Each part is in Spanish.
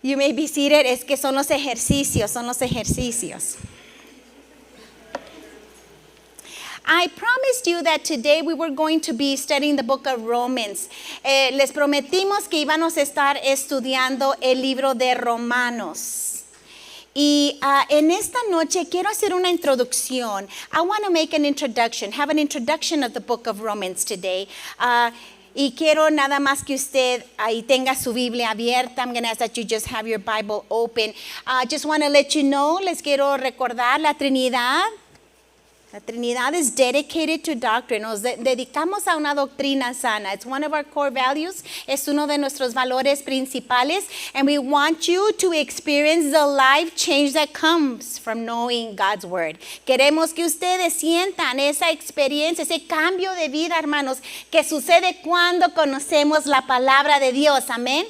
You may be seated. Es que son los ejercicios. I promised you that today we were going to be studying the book of Romans. Les prometimos que íbamos a estar estudiando el libro de Romanos. Y en esta noche quiero hacer una introducción. I want to make an introduction, have an introduction of the book of Romans today. Y quiero nada más que usted ahí tenga su Biblia abierta. I'm going to ask that you just have your Bible open. Just want to let you know, les quiero recordar la Trinidad. La Trinidad is dedicated to doctrine. Nos dedicamos a una doctrina sana. It's one of our core values. Es uno de nuestros valores principales. And we want you to experience the life change that comes from knowing God's word. Queremos que ustedes sientan esa experiencia, ese cambio de vida, hermanos, que sucede cuando conocemos la palabra de Dios. Amén.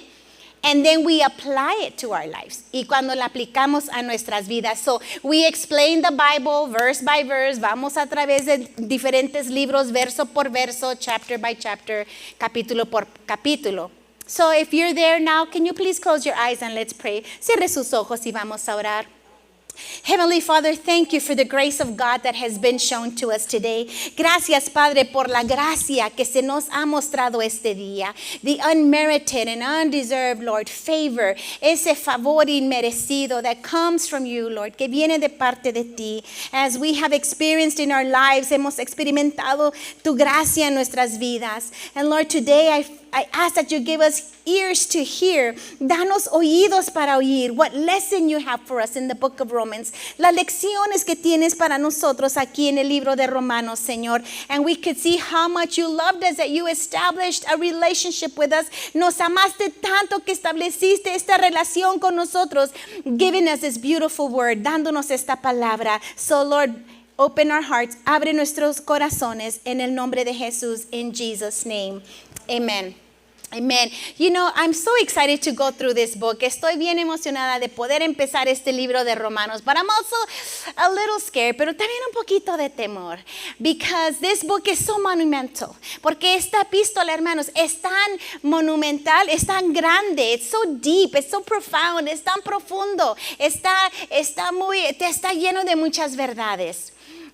And then we apply it to our lives. Y cuando la aplicamos a nuestras vidas. So we explain the Bible verse by verse. Vamos a través de diferentes libros, verso por verso, chapter by chapter, capítulo por capítulo. So if you're there now, can you please close your eyes and let's pray. Cierre sus ojos y vamos a orar. Heavenly Father, thank you for the grace of God that has been shown to us today. Gracias, Padre, por la gracia que se nos ha mostrado este día. The unmerited and undeserved, Lord, favor, ese favor inmerecido that comes from you, Lord, que viene de parte de ti. As we have experienced in our lives, hemos experimentado tu gracia en nuestras vidas. And Lord, today I ask that you give us ears to hear. Danos oídos para oír. What lesson you have for us in the book of Romans. Las lecciones que tienes para nosotros aquí en el libro de Romanos, Señor. And we could see how much you loved us, that you established a relationship with us. Nos amaste tanto que estableciste esta relación con nosotros, giving us this beautiful word, dándonos esta palabra. So, Lord, open our hearts, abre nuestros corazones en el nombre de Jesús, in Jesus' name. Amen. Amen. You know, I'm so excited to go through this book. Estoy bien emocionada de poder empezar este libro de Romanos. But I'm also a little scared, pero también un poquito de temor. Because this book is so monumental. Porque esta epístola, hermanos, es tan monumental, es tan grande, it's so deep, it's so profound, es tan profundo, está lleno de muchas verdades.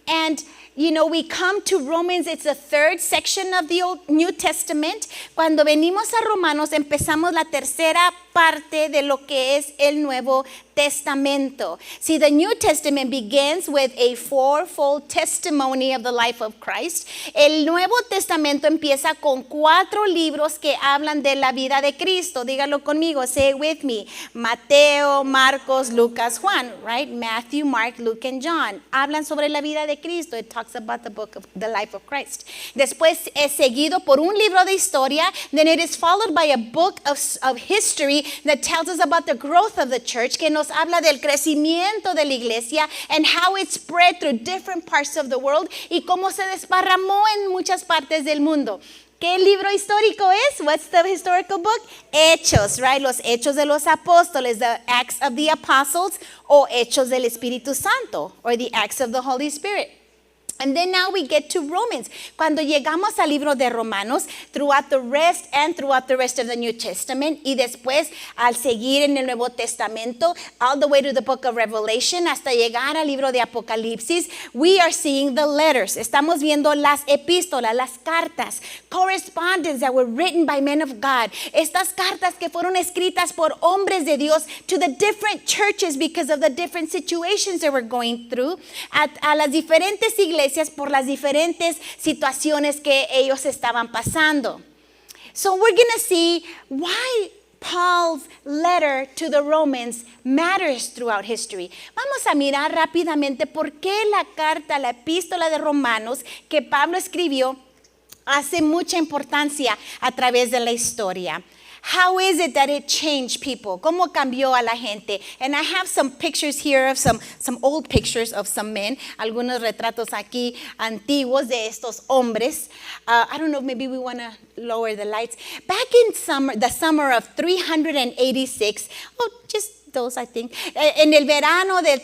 And you know, we come to Romans, it's the third section of the New Testament. Cuando venimos a Romanos, empezamos la tercera parte de lo que es el Nuevo Testamento. See, the New Testament begins with a fourfold testimony of the life of Christ. El Nuevo Testamento empieza con 4 libros que hablan de la vida de Cristo. Dígalo conmigo, say it with me. Mateo, Marcos, Lucas, Juan, right? Matthew, Mark, Luke, and John. Hablan sobre la vida de Cristo. It talks about the life of Christ. Después es seguido por un libro de historia. Then it is followed by a book of history that tells us about the growth of the church, que nos habla del crecimiento de la iglesia and how it spread through different parts of the world y cómo se desparramó en muchas partes del mundo. ¿Qué libro histórico es? What's the historical book? Hechos, right? Los Hechos de los Apóstoles, the Acts of the Apostles, o Hechos del Espíritu Santo, or the Acts of the Holy Spirit. And then now we get to Romans. Cuando llegamos al libro de Romanos, throughout the rest of the New Testament, y después al seguir en el Nuevo Testamento, all the way to the book of Revelation, hasta llegar al libro de Apocalipsis, we are seeing the letters. Estamos viendo las epístolas, las cartas, correspondence that were written by men of God. Estas cartas que fueron escritas por hombres de Dios to the different churches because of the different situations they were going through, a las diferentes iglesias por las diferentes situaciones que ellos estaban pasando. So we're going to see why Paul's letter to the Romans matters throughout history. Vamos a mirar rápidamente por qué la carta, la epístola de Romanos que Pablo escribió hace mucha importancia a través de la historia. How is it that it changed people? ¿Cómo cambió a la gente? And I have some pictures here of some old pictures of some men. Algunos retratos aquí antiguos de estos hombres. I don't know, maybe we want to lower the lights. Back in the summer of 386, just those, I think. En el verano del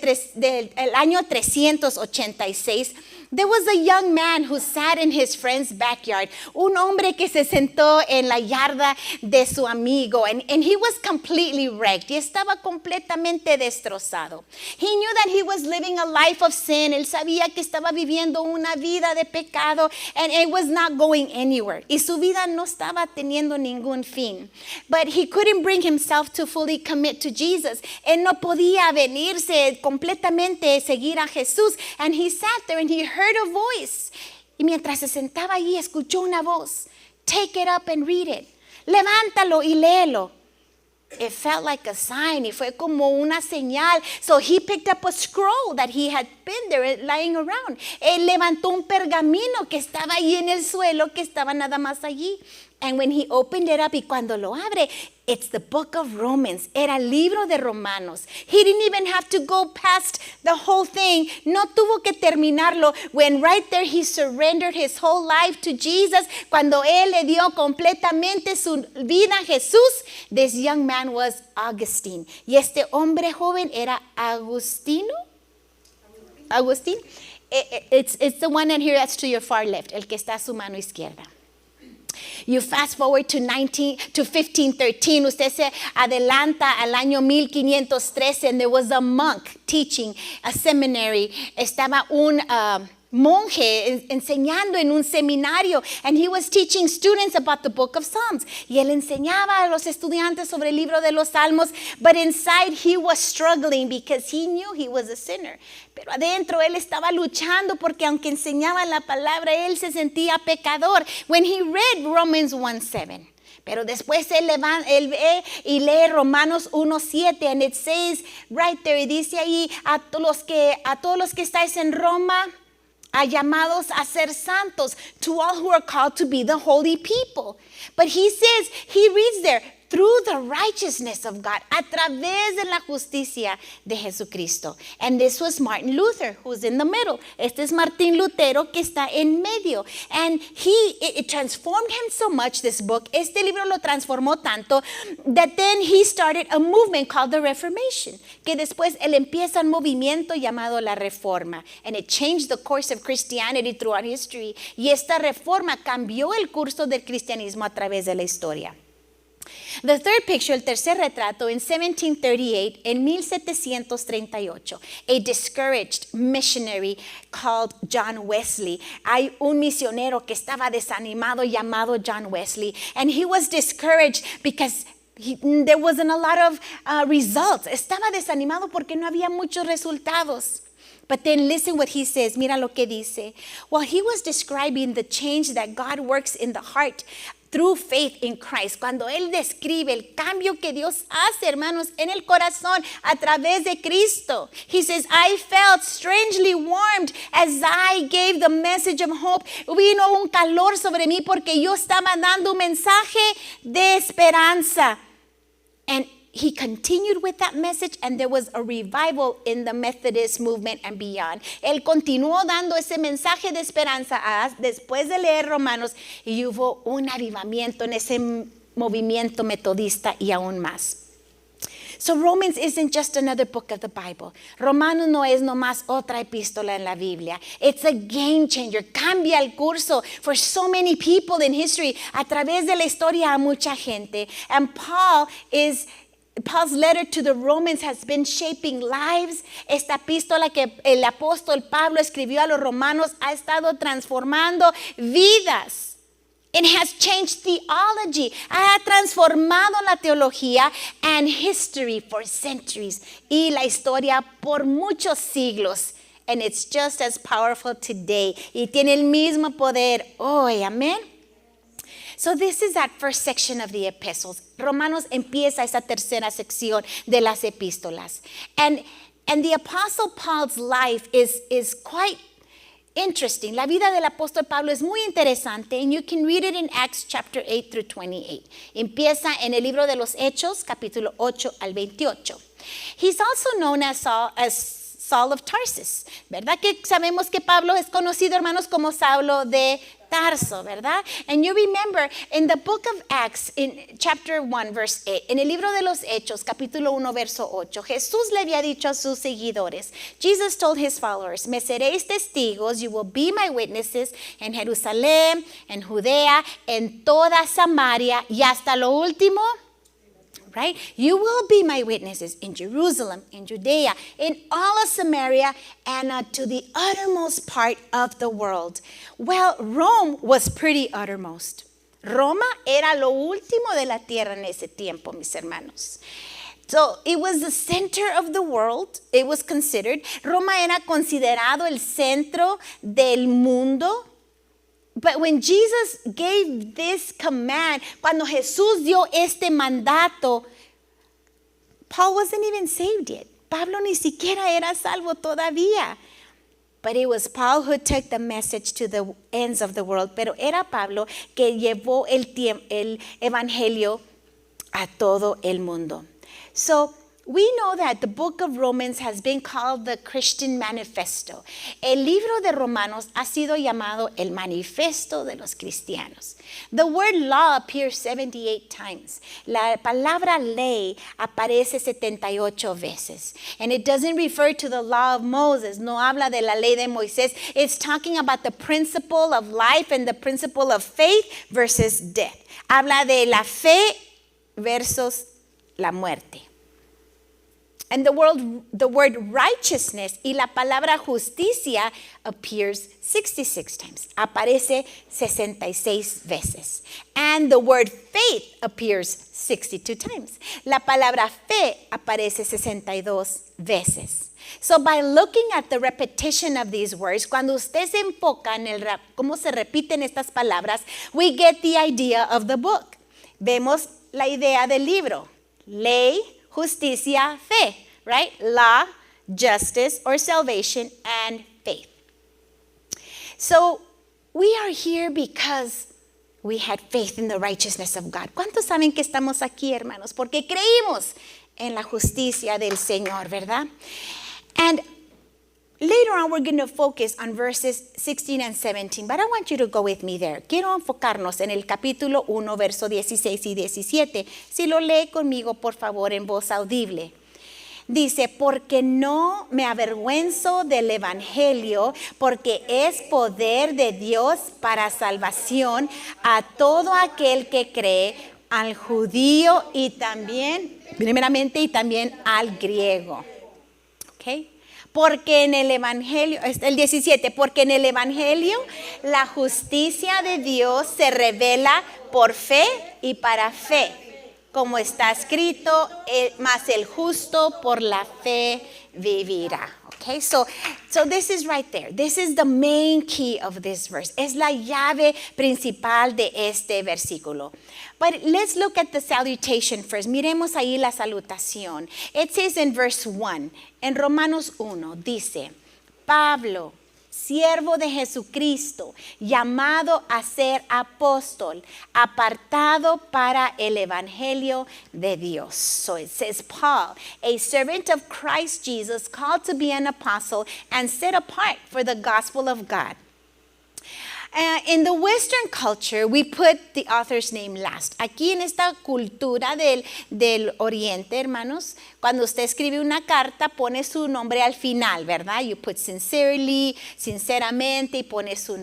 año 386, There was a young man who sat in his friend's backyard. Un hombre que se sentó en la yarda de su amigo. And he was completely wrecked. Y estaba completamente destrozado. He knew that he was living a life of sin. Él sabía que estaba viviendo una vida de pecado. And it was not going anywhere. Y su vida no estaba teniendo ningún fin. But he couldn't bring himself to fully commit to Jesus. Él no podía venirse completamente, seguir a Jesús. And he sat there and he heard a voice. Y mientras se sentaba allí, escuchó una voz. Take it up and read it. Levántalo y léelo. It felt like a sign. Y fue como una señal. So he picked up a scroll that he had been there lying around. Él levantó un pergamino que estaba ahí en el suelo, que estaba nada más allí. And when he opened it up, y cuando lo abre, it's the book of Romans. Era el libro de Romanos. He didn't even have to go past the whole thing. No tuvo que terminarlo. When right there he surrendered his whole life to Jesus. Cuando él le dio completamente su vida a Jesús, this young man was Augustine. Y este hombre joven era Agustino. Agustín. It's the one in here that's to your far left, el que está a su mano izquierda. You fast forward to 1513. Usted se adelanta al año 1513, and there was a monk teaching a seminary. Estaba un monje enseñando en un seminario, and he was teaching students about the book of Psalms. Y él enseñaba a los estudiantes sobre el libro de los Salmos, but inside he was struggling because he knew he was a sinner. Pero adentro él estaba luchando porque aunque enseñaba la palabra, él se sentía pecador. When he read Romans 1:7. Pero después él ve y lee Romanos 1:7, and it says right there, y dice ahí, a todos los que estáis en Roma, a llamados a ser santos, to all who are called to be the holy people. But he says, he reads there, through the righteousness of God, a través de la justicia de Jesucristo. And this was Martin Luther, who's in the middle. Este es Martín Lutero, que está en medio. And it transformed him so much, this book. Este libro lo transformó tanto that then he started a movement called the Reformation, que después él empieza un movimiento llamado la Reforma. And it changed the course of Christianity throughout history. Y esta reforma cambió el curso del cristianismo a través de la historia. The third picture, el tercer retrato, in 1738, en 1738, a discouraged missionary called John Wesley. Hay un misionero que estaba desanimado llamado John Wesley, and he was discouraged because there wasn't a lot of results. Estaba desanimado porque no había muchos resultados. But then listen what he says. Mira lo que dice. While he was describing the change that God works in the heart through faith in Christ, cuando él describe el cambio que Dios hace, hermanos, en el corazón a través de Cristo, he says, I felt strangely warmed as I gave the message of hope. Vino un calor sobre mí porque yo estaba dando un mensaje de esperanza. And he continued with that message, and there was a revival in the Methodist movement and beyond. Él continuó dando ese mensaje de esperanza después de leer Romanos, y hubo un avivamiento en ese movimiento metodista y aún más. So Romans isn't just another book of the Bible. Romanos no es nomás otra epístola en la Biblia. It's a game changer. Cambia el curso for so many people in history. A través de la historia a mucha gente. And Paul's letter to the Romans has been shaping lives. Esta epístola que el apóstol Pablo escribió a los romanos ha estado transformando vidas. It has changed theology. Ha transformado la teología and history for centuries. Y la historia por muchos siglos. And it's just as powerful today. Y tiene el mismo poder hoy. Amén. So this is that first section of the epistles. Romanos empieza esa tercera sección de las epístolas. And the Apostle Paul's life is quite interesting. La vida del apóstol Pablo es muy interesante, and you can read it in Acts chapter 8 through 28. Empieza en el libro de los Hechos, capítulo 8 al 28. He's also known as Saul of Tarsus. ¿Verdad que sabemos que Pablo es conocido, hermanos, como Saulo de Tarso, ¿verdad? And you remember in the book of Acts, in chapter 1, verse 8, en el libro de los Hechos, capítulo 1, verso 8, Jesús le había dicho a sus seguidores, Jesus told his followers, me seréis testigos, you will be my witnesses en Jerusalén, en Judea, en toda Samaria y hasta lo último, right? You will be my witnesses in Jerusalem, in Judea, in all of Samaria, and to the uttermost part of the world. Well, Rome was pretty uttermost. Roma era lo último de la tierra en ese tiempo, mis hermanos. So it was the center of the world. It was considered. Roma era considerado el centro del mundo. But when Jesus gave this command, cuando Jesús dio este mandato, Paul wasn't even saved yet. Pablo ni siquiera era salvo todavía. But it was Paul who took the message to the ends of the world. Pero era Pablo que llevó el evangelio a todo el mundo. So we know that the book of Romans has been called the Christian Manifesto. El libro de Romanos ha sido llamado el manifiesto de los cristianos. The word law appears 78 times. La palabra ley aparece 78 veces. And it doesn't refer to the law of Moses. No habla de la ley de Moisés. It's talking about the principle of life and the principle of faith versus death. Habla de la fe versus la muerte. And the word righteousness y la palabra justicia appears 66 times. Aparece 66 veces. And the word faith appears 62 times. La palabra fe aparece 62 veces. So by looking at the repetition of these words, cuando usted se enfoca en cómo se repiten estas palabras, we get the idea of the book. Vemos la idea del libro. Ley, justicia, fe, right? Law, justice, or salvation, and faith. So we are here because we had faith in the righteousness of God. ¿Cuántos saben que estamos aquí, hermanos? Porque creímos en la justicia del Señor, ¿verdad? And later on, we're going to focus on verses 16 and 17, but I want you to go with me there. Quiero enfocarnos en el capítulo 1, verso 16 y 17. Si lo lee conmigo, por favor, en voz audible. Dice, porque no me avergüenzo del evangelio, porque es poder de Dios para salvación a todo aquel que cree, al judío y también, primeramente, y también al griego. ¿Ok? Porque en el evangelio, el 17, porque en el evangelio la justicia de Dios se revela por fe y para fe. Como está escrito, mas el justo por la fe vivirá. Okay, so this is right there. This is the main key of this verse. Es la llave principal de este versículo. But let's look at the salutation first. Miremos ahí la salutación. It says in verse 1, en Romanos 1, dice, Pablo, siervo de Jesucristo, llamado a ser apóstol, apartado para el evangelio de Dios. So it says Paul, a servant of Christ Jesus, called to be an apostle and set apart for the gospel of God. In the Western culture, we put the author's name last. Aquí en esta cultura del Oriente, hermanos, cuando usted escribe una carta, pone su nombre al final, ¿verdad? You put sincerely, sinceramente, y pone su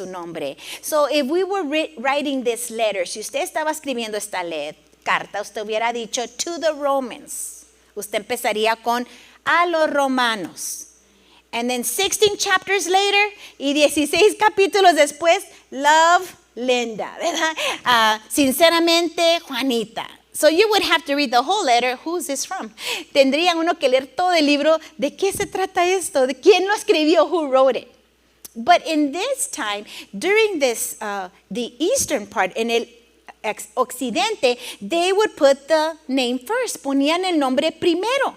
nombre. So if we were writing this letter, si usted estaba escribiendo esta carta, usted hubiera dicho to the Romans. Usted empezaría con a los romanos. And then 16 chapters later y 16 capítulos después, love Linda, ¿verdad? Sinceramente, Juanita. So you would have to read the whole letter. Who's this from? Tendría uno que leer todo el libro. ¿De qué se trata esto? ¿De quién lo escribió? Who wrote it? But in this time, during this, the eastern part, en el occidente, they would put the name first. Ponían el nombre primero.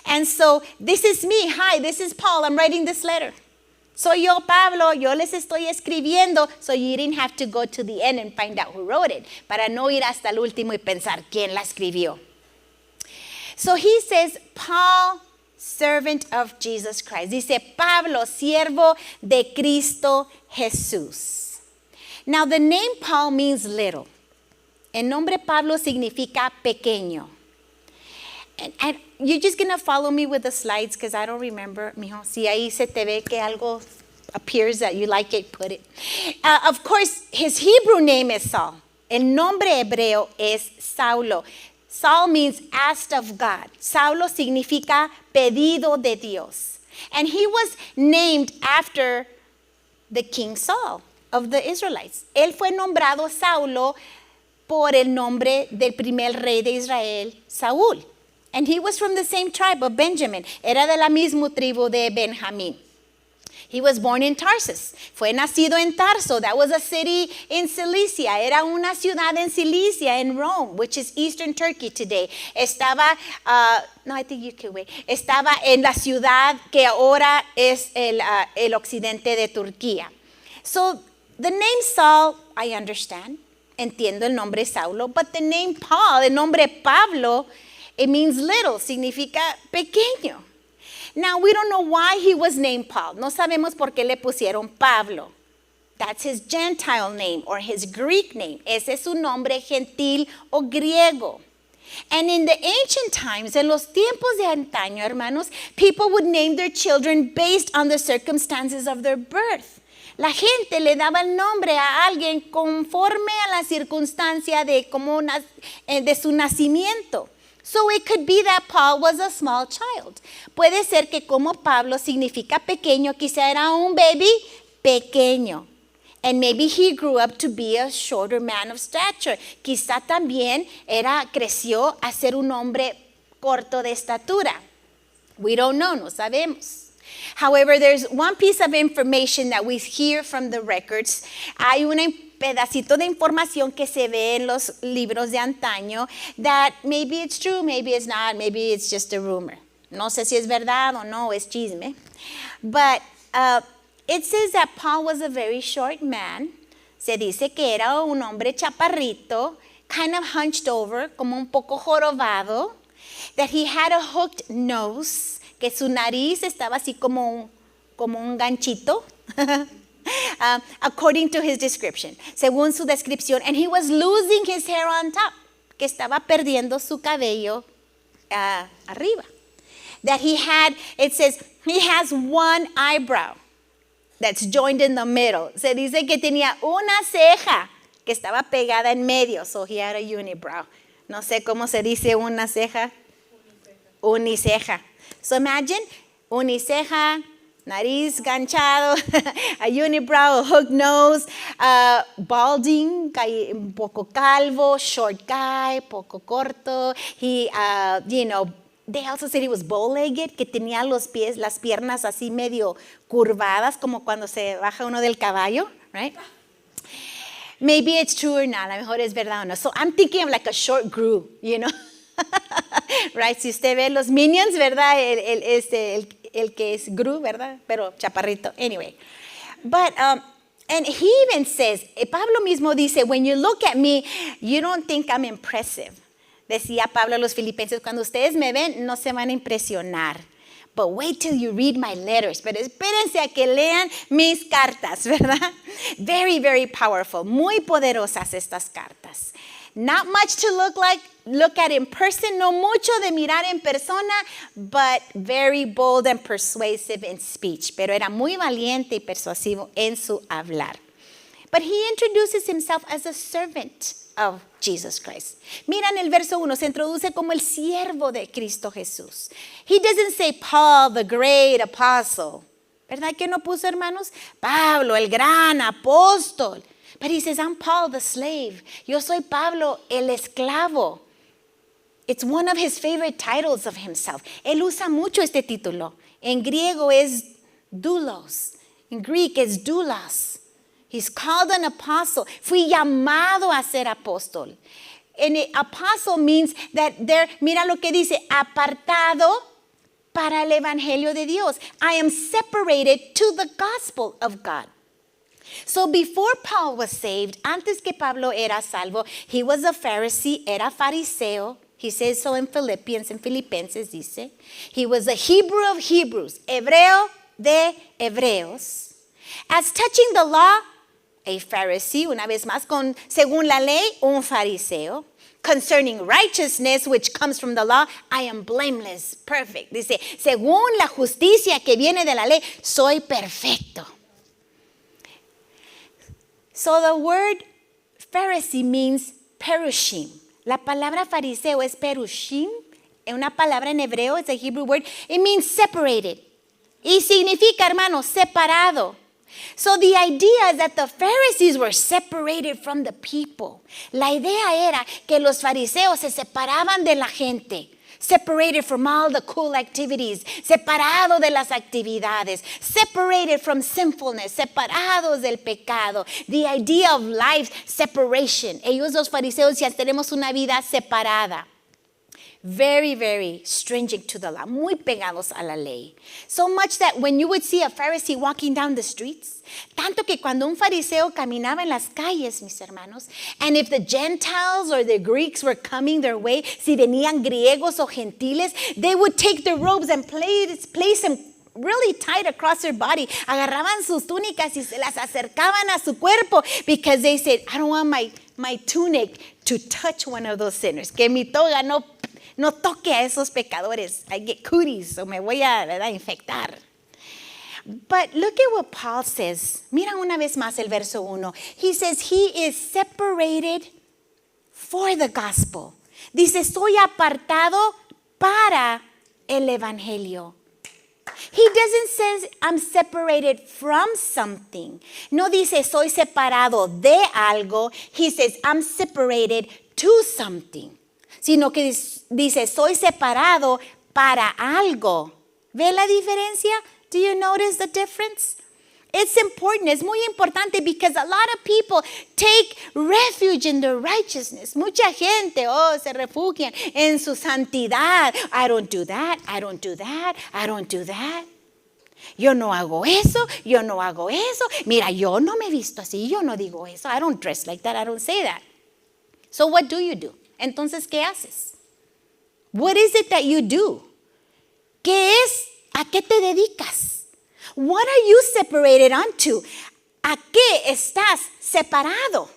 And so, this is me. Hi, this is Paul. I'm writing this letter. Soy yo, Pablo. Yo les estoy escribiendo. So you didn't have to go to the end and find out who wrote it. Para no ir hasta el último y pensar quién la escribió. So he says, Paul, servant of Jesus Christ. Dice Pablo, siervo de Cristo Jesús. Now the name Paul means little. El nombre Pablo significa pequeño. And you're just going to follow me with the slides because I don't remember, mijo. Si ahí se te ve que algo appears that you like it, put it. Of course, his Hebrew name is Saul. El nombre hebreo es Saulo. Saul means asked of God. Saulo significa pedido de Dios. And he was named after the King Saul of the Israelites. Él fue nombrado Saulo por el nombre del primer rey de Israel, Saúl. And he was from the same tribe of Benjamin. Era de la misma tribu de Benjamín. He was born in Tarsus. Fue nacido en Tarso. That was a city in Cilicia. Era una ciudad en Cilicia, in Rome, which is eastern Turkey today. Estaba, no, I think you can wait. Estaba en la ciudad que ahora es el occidente de Turquía. So, the name Saul, I understand. Entiendo el nombre Saulo. But the name Paul, el nombre Pablo, it means little. Significa pequeño. Now, we don't know why he was named Paul. No sabemos por qué le pusieron Pablo. That's his Gentile name or his Greek name. Ese es su nombre gentil o griego. And in the ancient times, en los tiempos de antaño, hermanos, people would name their children based on the circumstances of their birth. La gente le daba el nombre a alguien conforme a la circunstancia de su nacimiento. So it could be that Paul was a small child. Puede ser que como Pablo significa pequeño, quizá era un baby pequeño. And maybe he grew up to be a shorter man of stature. Quizá también creció a ser un hombre corto de estatura. We don't know, no sabemos. However, there's one piece of information that we hear from the records. Hay un pedacito de información que se ve en los libros de antaño that maybe it's true, maybe it's not, maybe it's just a rumor. No sé si es verdad o no, es chisme. But it says that Paul was a very short man. Se dice que era un hombre chaparrito, kind of hunched over, como un poco jorobado. That he had a hooked nose, que su nariz estaba así como un ganchito. According to his description, según su descripción, and he was losing his hair on top, que estaba perdiendo su cabello arriba. That it says, he has one eyebrow that's joined in the middle. Se dice que tenía una ceja que estaba pegada en medio, so he had a unibrow. No sé cómo se dice una ceja. Uniceja. So imagine, uniceja, nariz ganchado, a unibrow, a hooked nose, balding, un poco calvo, short guy, poco corto. He, they also said he was bow-legged, que tenía las piernas así medio curvadas, como cuando se baja uno del caballo, right? Maybe it's true or not, a lo mejor es verdad o no. So I'm thinking of like a short Gru, right? Si usted ve los Minions, ¿verdad? El que es Gru, ¿verdad? Pero chaparrito. Anyway. But, and he even says, Pablo mismo dice, when you look at me, you don't think I'm impressive. Decía Pablo a los filipenses, cuando ustedes me ven, no se van a impresionar. But wait till you read my letters. Pero espérense a que lean mis cartas, ¿verdad? Very, very powerful. Muy poderosas estas cartas. Not much to look at in person, no mucho de mirar en persona, but very bold and persuasive in speech. Pero era muy valiente y persuasivo en su hablar. But he introduces himself as a servant of Jesus Christ. Mira en el verso 1, se introduce como el siervo de Cristo Jesús. He doesn't say Paul, the great apostle. ¿Verdad que no puso, hermanos? Pablo, el gran apóstol. But he says, I'm Paul the slave. Yo soy Pablo el esclavo. It's one of his favorite titles of himself. Él usa mucho este título. En griego es doulos. In Greek es doulos. He's called an apostle. Fui llamado a ser apóstol. And apostle means that mira lo que dice, apartado para el evangelio de Dios. I am separated to the gospel of God. So before Paul was saved, antes que Pablo era salvo, he was a Pharisee, era fariseo. He says so in Philippians, en Filipenses dice. He was a Hebrew of Hebrews, hebreo de hebreos. As touching the law, a Pharisee, una vez más, según la ley, un fariseo. Concerning righteousness, which comes from the law, I am blameless, perfect. Dice, según la justicia que viene de la ley, soy perfecto. So the word Pharisee means perushim. La palabra fariseo es perushim. Es una palabra en hebreo, it's a Hebrew word. It means separated. Y significa, hermano, separado. So the idea is that the Pharisees were separated from the people. La idea era que los fariseos se separaban de la gente. Separated from all the cool activities, separado de las actividades, separated from sinfulness, separados del pecado. The idea of life separation. Ellos los fariseos ya tenemos una vida separada. Very, very stringent to the law, muy pegados a la ley. So much that when you would see a Pharisee walking down the streets, tanto que cuando un fariseo caminaba en las calles, mis hermanos, and if the Gentiles or the Greeks were coming their way, si venían griegos o gentiles, they would take their robes and place them really tight across their body. Agarraban sus túnicas y se las acercaban a su cuerpo because they said, I don't want my tunic to touch one of those sinners. Que mi toga no toque a esos pecadores. I get cooties, so me voy a infectar. But look at what Paul says. Mira una vez más el verso 1. He says he is separated for the gospel. Dice, soy apartado para el evangelio. He doesn't say I'm separated from something. No dice soy separado de algo. He says I'm separated to something. Sino que dice, soy separado para algo. ¿Ve la diferencia? Do you notice the difference? It's important, es muy importante because a lot of people take refuge in their righteousness. Mucha gente, se refugian en su santidad. I don't do that, I don't do that, I don't do that. Yo no hago eso, yo no hago eso. Mira, yo no me he visto así, yo no digo eso. I don't dress like that, I don't say that. So what do? Entonces, ¿qué haces? What is it that you do? ¿Qué es? ¿A qué te dedicas? What are you separated unto? ¿A qué estás separado?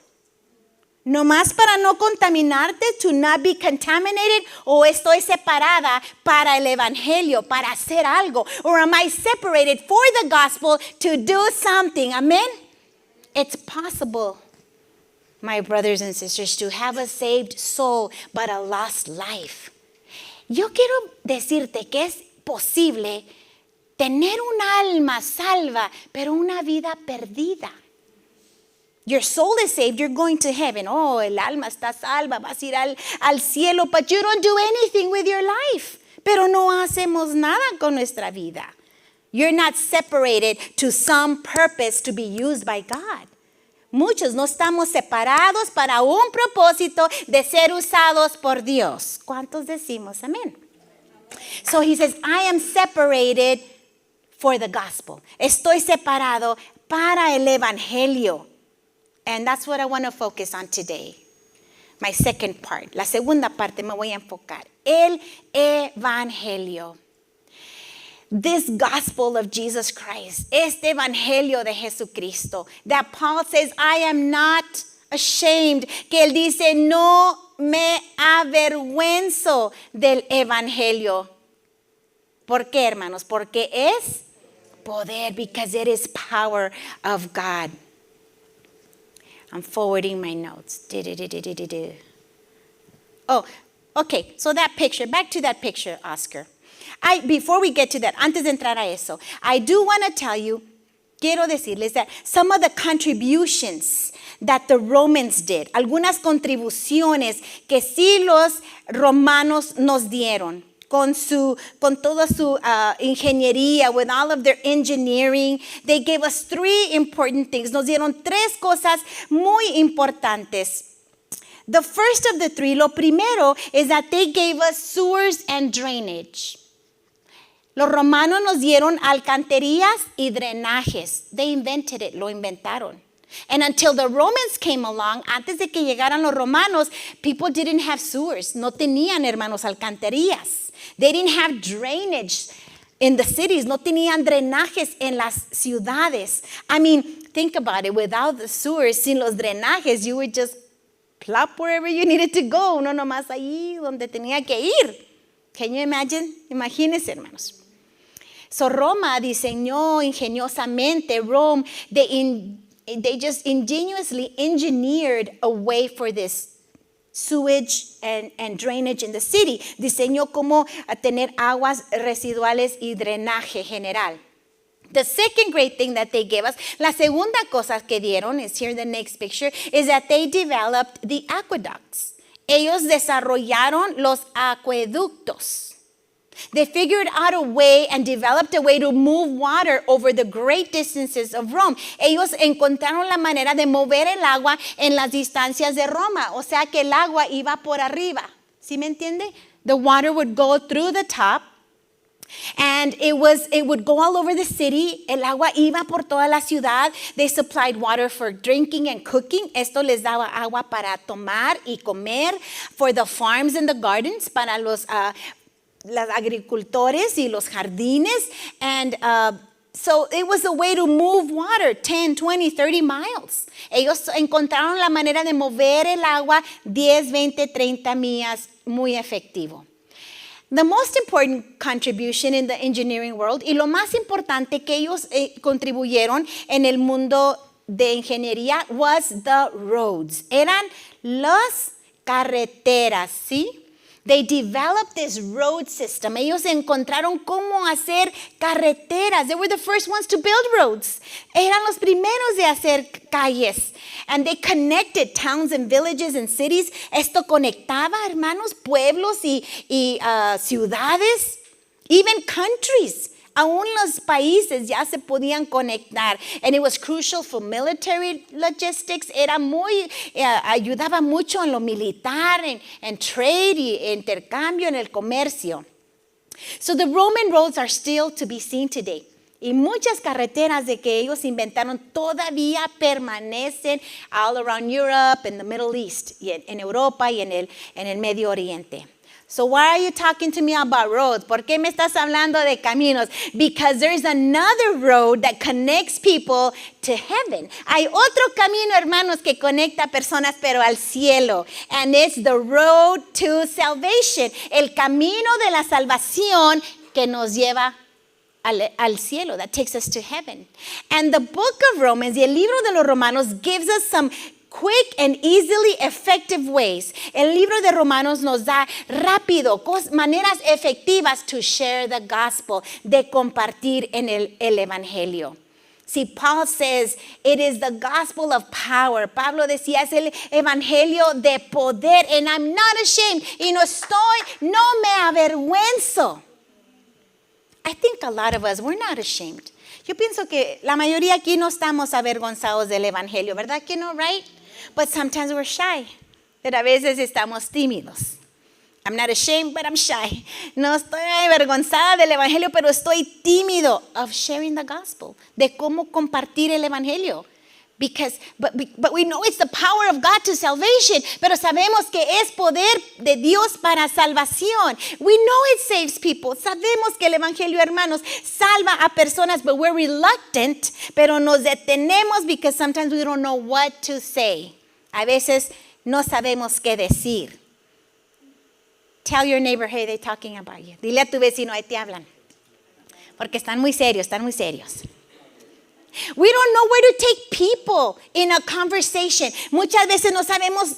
¿Nomás para no contaminarte, to not be contaminated? ¿O estoy separada para el evangelio, para hacer algo? Or am I separated for the gospel to do something? Amen? It's possible, my brothers and sisters, to have a saved soul but a lost life. Yo quiero decirte que es posible tener un alma salva, pero una vida perdida. Your soul is saved, you're going to heaven. Oh, el alma está salva, vas a ir al cielo, but you don't do anything with your life. Pero no hacemos nada con nuestra vida. You're not separated to some purpose to be used by God. Muchos no estamos separados para un propósito de ser usados por Dios. ¿Cuántos decimos amén? So he says, I am separated for the gospel. Estoy separado para el evangelio. And that's what I want to focus on today. My second part. La segunda parte me voy a enfocar. El evangelio. This gospel of Jesus Christ, este evangelio de Jesucristo, that Paul says, I am not ashamed, que él dice, no me avergüenzo del evangelio. ¿Por qué, hermanos? Porque es poder, because it is power of God. I'm forwarding my notes. Oh, okay, so that picture, back to that picture, Oscar. Before we get to that, antes de entrar a eso, I do want to tell you, quiero decirles that some of the contributions that the Romans did, algunas contribuciones que sí los romanos nos dieron, con toda su ingeniería, with all of their engineering, they gave us three important things. Nos dieron tres cosas muy importantes. The first of the three, lo primero, is that they gave us sewers and drainage. Los romanos nos dieron alcantarillas y drenajes. They invented it, lo inventaron. And until the Romans came along, antes de que llegaran los romanos, people didn't have sewers. No tenían, hermanos, alcantarillas. They didn't have drainage in the cities. No tenían drenajes en las ciudades. I mean, think about it. Without the sewers, sin los drenajes, you would just plop wherever you needed to go. Uno nomás ahí donde tenía que ir. Can you imagine? Imagínense, hermanos. So Roma diseñó ingeniosamente, Rome, they just ingeniously engineered a way for this sewage and drainage in the city. Diseñó cómo tener aguas residuales y drenaje general. The second great thing that they gave us, la segunda cosa que dieron, is here in the next picture, is that they developed the aqueducts. Ellos desarrollaron los acueductos. They figured out a way and developed a way to move water over the great distances of Rome. Ellos encontraron la manera de mover el agua en las distancias de Roma. O sea que el agua iba por arriba. ¿Sí me entiende? The water would go through the top. And it would go all over the city. El agua iba por toda la ciudad. They supplied water for drinking and cooking. Esto les daba agua para tomar y comer. For the farms and the gardens, para los agricultores y los jardines. And so it was a way to move water 10, 20, 30 miles. Ellos encontraron la manera de mover el agua 10, 20, 30 millas muy efectivo. The most important contribution in the engineering world y lo más importante que ellos contribuyeron en el mundo de ingeniería was the roads. Eran las carreteras, ¿sí? They developed this road system. Ellos encontraron cómo hacer carreteras. They were the first ones to build roads. Eran los primeros de hacer calles. And they connected towns and villages and cities. Esto conectaba, hermanos, pueblos y ciudades, even countries. Aún los países ya se podían conectar. And it was crucial for military logistics. Ayudaba mucho en lo militar, en trade y intercambio, en el comercio. So the Roman roads are still to be seen today. Y muchas carreteras de que ellos inventaron todavía permanecen all around Europe and the Middle East, y en Europa y en el Medio Oriente. So why are you talking to me about roads? ¿Por qué me estás hablando de caminos? Because there's another road that connects people to heaven. Hay otro camino, hermanos, que conecta personas pero al cielo. And it's the road to salvation. El camino de la salvación que nos lleva al cielo, that takes us to heaven. And the book of Romans, y el libro de los Romanos, gives us some quick and easily effective ways. El libro de Romanos nos da rápido, maneras efectivas to share the gospel, de compartir en el evangelio. See, Paul says it is the gospel of power. Pablo decía es el evangelio de poder, and I'm not ashamed. Y no me avergüenzo. I think a lot of us, we're not ashamed. Yo pienso que la mayoría aquí no estamos avergonzados del evangelio, ¿verdad que no, right? But sometimes we're shy. Pero a veces estamos tímidos. I'm not ashamed, but I'm shy. No estoy avergonzada del evangelio, pero estoy tímido of sharing the gospel, de cómo compartir el evangelio. But we know it's the power of God to salvation. Pero sabemos que es poder de Dios para salvación. We know it saves people. Sabemos que el evangelio, hermanos, salva a personas, but we're reluctant. Pero nos detenemos because sometimes we don't know what to say. A veces no sabemos qué decir. Tell your neighbor, hey, they're talking about you. Dile a tu vecino, ahí te hablan. Porque están muy serios, están muy serios. We don't know where to take people in a conversation. Muchas veces no sabemos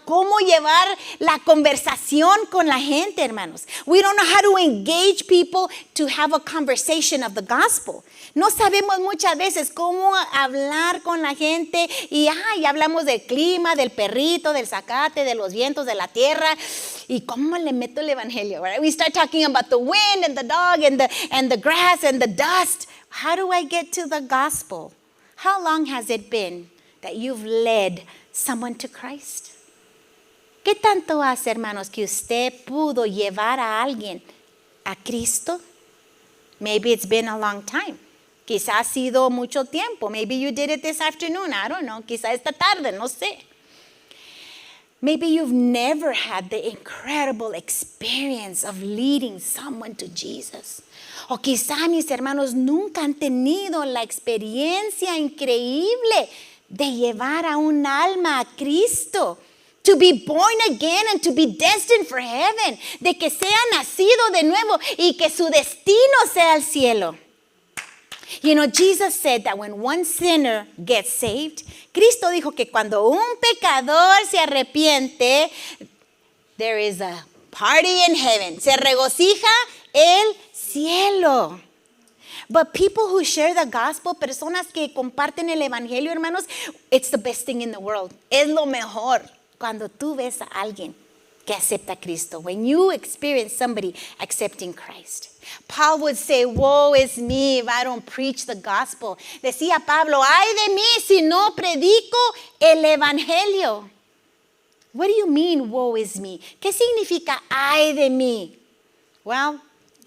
cómo llevar la conversación con la gente, hermanos. We don't know how to engage people to have a conversation of the gospel. No sabemos muchas veces cómo hablar con la gente y hablamos del clima, del perrito, del zacate, de los vientos, de la tierra. ¿Y cómo le meto el evangelio? Right? We start talking about the wind and the dog and the grass and the dust. How do I get to the gospel? How long has it been that you've led someone to Christ? ¿Qué tanto hace, hermanos, que usted pudo llevar a alguien a Cristo? Maybe it's been a long time. Quizá ha sido mucho tiempo. Maybe you did it this afternoon. I don't know. Quizá esta tarde, no sé. Maybe you've never had the incredible experience of leading someone to Jesus. O quizá mis hermanos nunca han tenido la experiencia increíble de llevar a un alma a Cristo. To be born again and to be destined for heaven. De que sea nacido de nuevo y que su destino sea el cielo. You know, Jesus said that when one sinner gets saved, Cristo dijo que cuando un pecador se arrepiente, there is a party in heaven. Se regocija el cielo. But people who share the gospel, personas que comparten el evangelio, hermanos, it's the best thing in the world. Es lo mejor cuando tú ves a alguien que acepta a Cristo. When you experience somebody accepting Christ. Paul would say, woe is me if I don't preach the gospel. Decía Pablo, ay de mí si no predico el evangelio. What do you mean, woe is me? ¿Qué significa ay de mí? Well,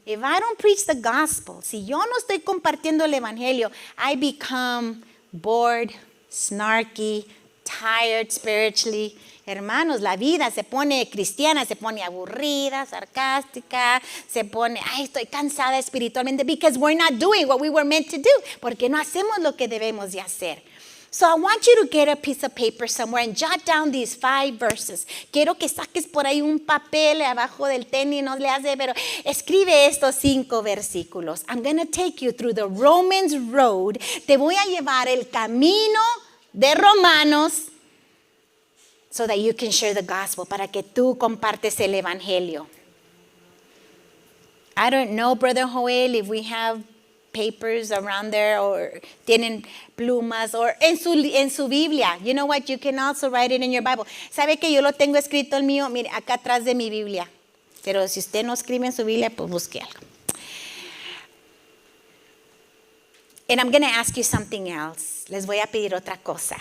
if I don't preach the gospel, si yo no estoy compartiendo el evangelio, I become bored, snarky, tired spiritually. Hermanos, la vida se pone cristiana, se pone aburrida, sarcástica, se pone, ay, estoy cansada espiritualmente, because we're not doing what we were meant to do, porque no hacemos lo que debemos de hacer. So I want you to get a piece of paper somewhere and jot down these 5 verses. Quiero que saques por ahí un papel abajo del tenis, no le hace, pero escribe estos 5 versículos. I'm going to take you through the Romans road. Te voy a llevar el camino de Romanos, so that you can share the gospel, para que tú compartes el evangelio. I don't know, Brother Joel, if we have papers around there, or tienen plumas, or en su Biblia. You know what? You can also write it in your Bible. ¿Sabe que yo lo tengo escrito el mío? Mire, acá atrás de mi Biblia. Pero si usted no escribe en su Biblia, pues busque algo. And I'm going to ask you something else. Les voy a pedir otra cosa.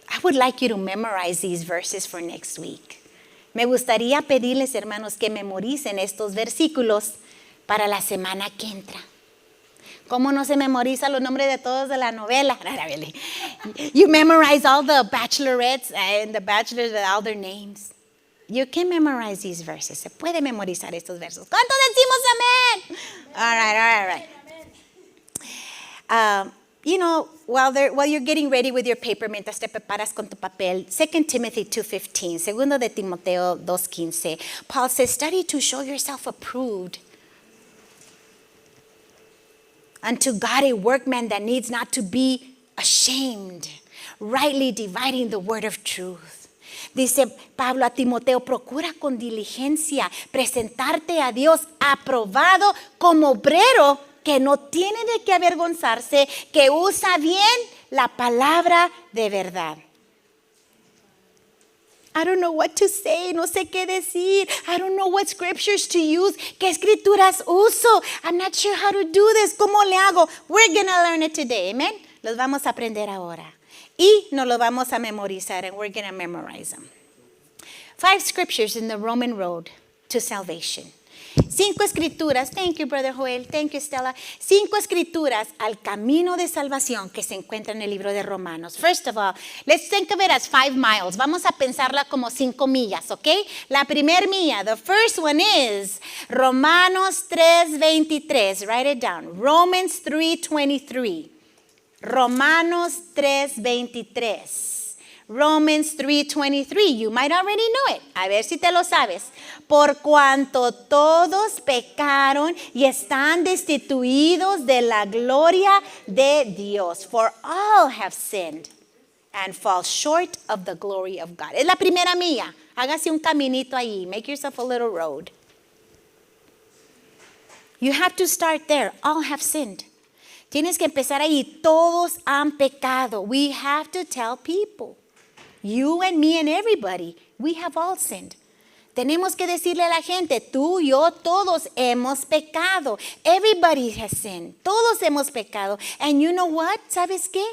I would like you to memorize these verses for next week. Me gustaría pedirles, hermanos, que memoricen estos versículos para la semana que entra. ¿Cómo no se memoriza los nombres de todos de la novela? You memorize all the bachelorettes and the bachelors with all their names. You can memorize these verses. Se puede memorizar estos versos. ¿Cuánto decimos amén? All right. You know, while you're getting ready with your paper, mientras te preparas con tu papel, 2 Timothy 2:15, segundo de Timoteo 2:15, Paul says, study to show yourself approved unto God, a workman that needs not to be ashamed, rightly dividing the word of truth. Dice Pablo a Timoteo, procura con diligencia presentarte a Dios aprobado como obrero que no tiene de qué avergonzarse, que usa bien la palabra de verdad. I don't know what to say, no sé qué decir. I don't know what scriptures to use. ¿Qué escrituras uso? I'm not sure how to do this. ¿Cómo le hago? We're going to learn it today, amen? Los vamos a aprender ahora. Y nos lo vamos a memorizar, and we're going to memorize them. 5 scriptures in the Roman road to salvation. 5 escrituras, thank you Brother Joel, thank you Stella. 5 escrituras al camino de salvación que se encuentra en el libro de Romanos. First of all, let's think of it as 5 miles. Vamos a pensarla como 5 millas, ¿ok? La primer milla, the first one is Romanos 3:23. Write it down. Romans 3:23. Romanos 3:23. Romans 3:23, you might already know it. A ver si te lo sabes. Por cuanto todos pecaron y están destituidos de la gloria de Dios. For all have sinned and fall short of the glory of God. Es la primera milla. Hágase un caminito ahí. Make yourself a little road. You have to start there. All have sinned. Tienes que empezar ahí. Todos han pecado. We have to tell people. You and me and everybody, we have all sinned. Tenemos que decirle a la gente, tú, yo, todos hemos pecado. Everybody has sinned. Todos hemos pecado. And you know what? ¿Sabes qué?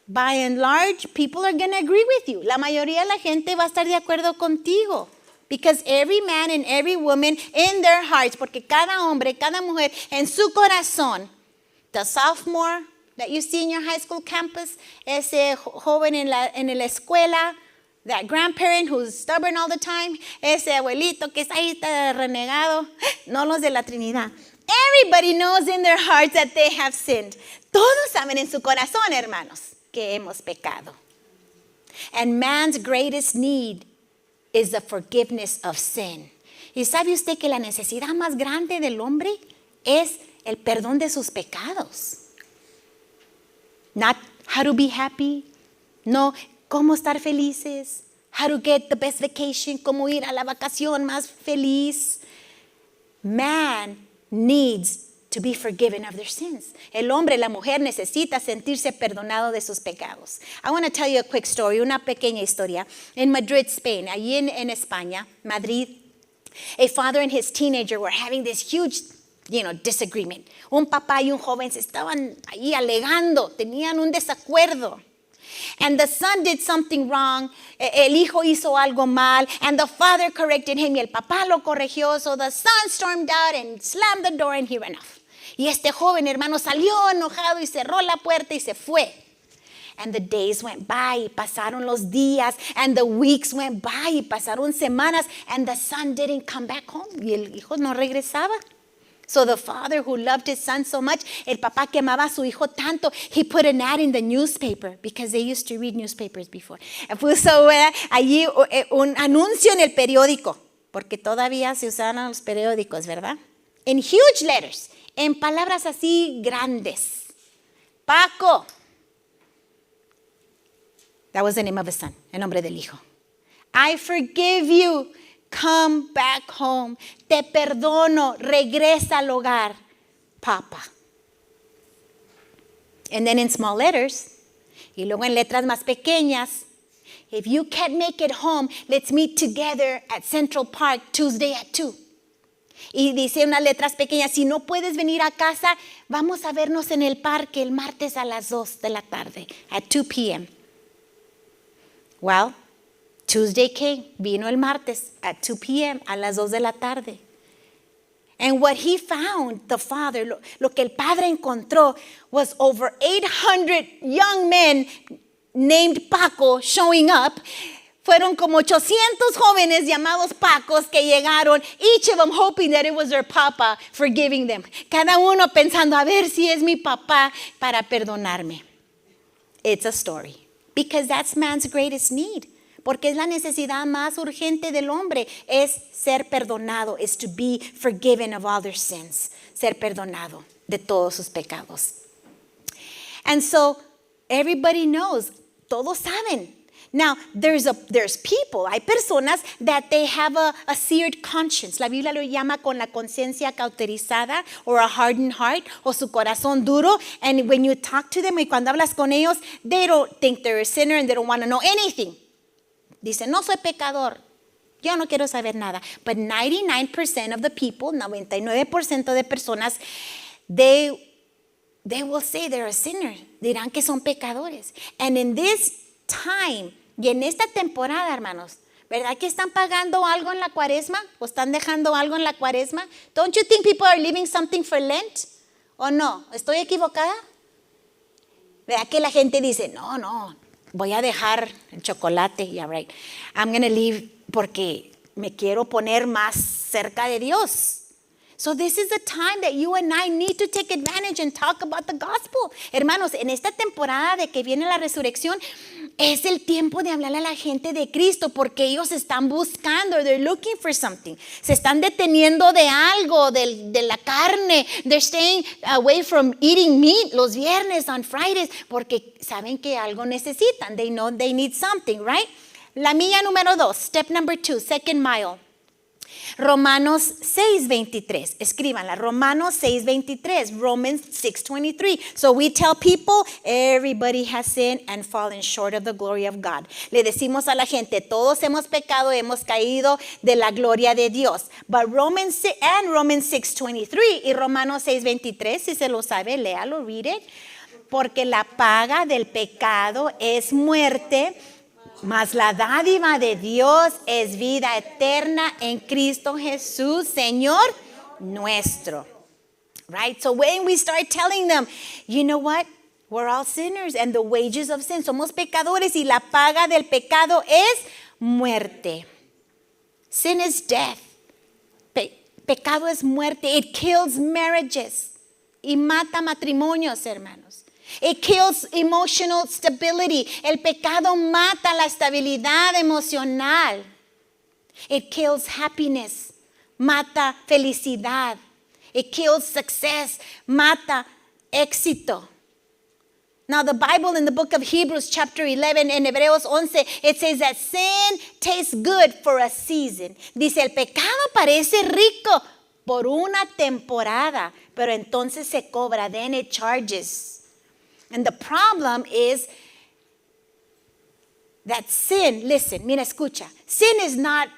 By and large, people are going to agree with you. La mayoría de la gente va a estar de acuerdo contigo. Because every man and every woman in their hearts, porque cada hombre, cada mujer en su corazón the sophomore that you see in your high school campus, ese joven en la escuela, that grandparent who's stubborn all the time, ese abuelito que está ahí está renegado, no los de la Trinidad. Everybody knows in their hearts that they have sinned. Todos saben en su corazón, hermanos, que hemos pecado. And man's greatest need is the forgiveness of sin. ¿Y sabe usted que la necesidad más grande del hombre es el perdón de sus pecados? Not how to be happy, no cómo estar felices, how to get the best vacation, cómo ir a la vacación más feliz. Man needs to be forgiven of their sins. El hombre, la mujer necesita sentirse perdonado de sus pecados. I want to tell you a quick story, una pequeña historia. In Madrid, Spain, allí en España, Madrid, a father and his teenager were having this huge, disagreement. Un papá y un joven se estaban ahí alegando, tenían un desacuerdo. And the son did something wrong. El hijo hizo algo mal. And the father corrected him. Y el papá lo corrigió. So the son stormed out and slammed the door and he ran off. Y este joven hermano salió enojado y cerró la puerta y se fue. And the days went by, y pasaron los días, and the weeks went by, y pasaron semanas, and the son didn't come back home. Y el hijo no regresaba. So the father who loved his son so much, el papá que amaba a su hijo tanto, he put an ad in the newspaper, because they used to read newspapers before. Puso allí un anuncio en el periódico, porque todavía se usaban los periódicos, ¿verdad? In huge letters, en palabras así grandes. Paco. That was the name of his son, el nombre del hijo. I forgive you. Come back home. Te perdono. Regresa al hogar, Papa. And then in small letters, y luego en letras más pequeñas, if you can't make it home, let's meet together at Central Park Tuesday at 2. Y dice unas letras pequeñas, si no puedes venir a casa, vamos a vernos en el parque el martes a las 2 de la tarde, at 2 p.m. Well, Tuesday came, vino el martes at 2 p.m. a las 2 de la tarde. And what he found, the father, lo que el padre encontró was over 800 young men named Paco showing up. Fueron como 800 jóvenes llamados Pacos que llegaron, each of them hoping that it was their papa forgiving them. Cada uno pensando, a ver si es mi papá para perdonarme. It's a story. Because that's man's greatest need. Porque es la necesidad más urgente del hombre, es ser perdonado, is to be forgiven of all their sins. Ser perdonado de todos sus pecados. And so, everybody knows, todos saben. Now, there's people, hay personas that they have a seared conscience. La Biblia lo llama con la conciencia cauterizada, or a hardened heart, o su corazón duro. And when you talk to them, y cuando hablas con ellos, they don't think they're a sinner and they don't want to know anything. Dicen, no soy pecador, yo no quiero saber nada. But 99% of the people, 99% de personas, they will say they're a sinner. Dirán que son pecadores. And in this time, y en esta temporada, hermanos, ¿verdad que están pagando algo en la cuaresma? ¿O están dejando algo en la cuaresma? Don't you think people are leaving something for Lent? ¿O no? ¿Estoy equivocada? ¿Verdad que la gente dice, no, voy a dejar el chocolate? Yeah, right. I'm going to leave porque me quiero poner más cerca de Dios. So this is the time that you and I need to take advantage and talk about the gospel. Hermanos, en esta temporada de que viene la resurrección, es el tiempo de hablarle a la gente de Cristo, porque ellos están buscando, they're looking for something. Se están deteniendo de algo, de la carne. They're staying away from eating meat los viernes, on Fridays, porque saben que algo necesitan. They know they need something, right? La milla número 2, step number 2, second mile. Romanos 6:23, escríbanla, Romanos 6:23, Romans 6:23. So we tell people, everybody has sinned and fallen short of the glory of God. Le decimos a la gente, todos hemos pecado, hemos caído de la gloria de Dios. But Romans 6:23 y Romanos 6:23, si se lo sabe, léalo, read it. Porque la paga del pecado es muerte, mas la dádiva de Dios es vida eterna en Cristo Jesús, Señor nuestro. right? So when we start telling them, you know what? We're all sinners and the wages of sin. Somos pecadores y la paga del pecado es muerte. Sin is death. Pecado es muerte. It kills marriages. Y mata matrimonios, hermanos. It kills emotional stability. El pecado mata la estabilidad emocional. It kills happiness. Mata felicidad. It kills success. Mata éxito. Now the Bible in the book of Hebrews chapter 11 en Hebreos 11, it says that sin tastes good for a season. Dice, el pecado parece rico por una temporada, pero entonces se cobra, then it charges. And the problem is that sin, listen, mira, escucha. Sin is not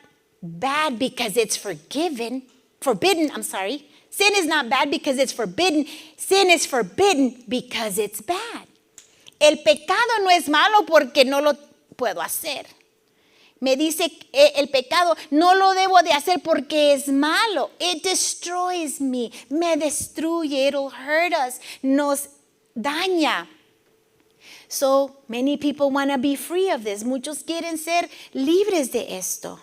bad because it's forbidden. Sin is not bad because it's forbidden. Sin is forbidden because it's bad. El pecado no es malo porque no lo puedo hacer. Me dice el pecado no lo debo de hacer porque es malo. It destroys me. Me destruye. It'll hurt us. Nos daña. So many people want to be free of this. Muchos quieren ser libres de esto.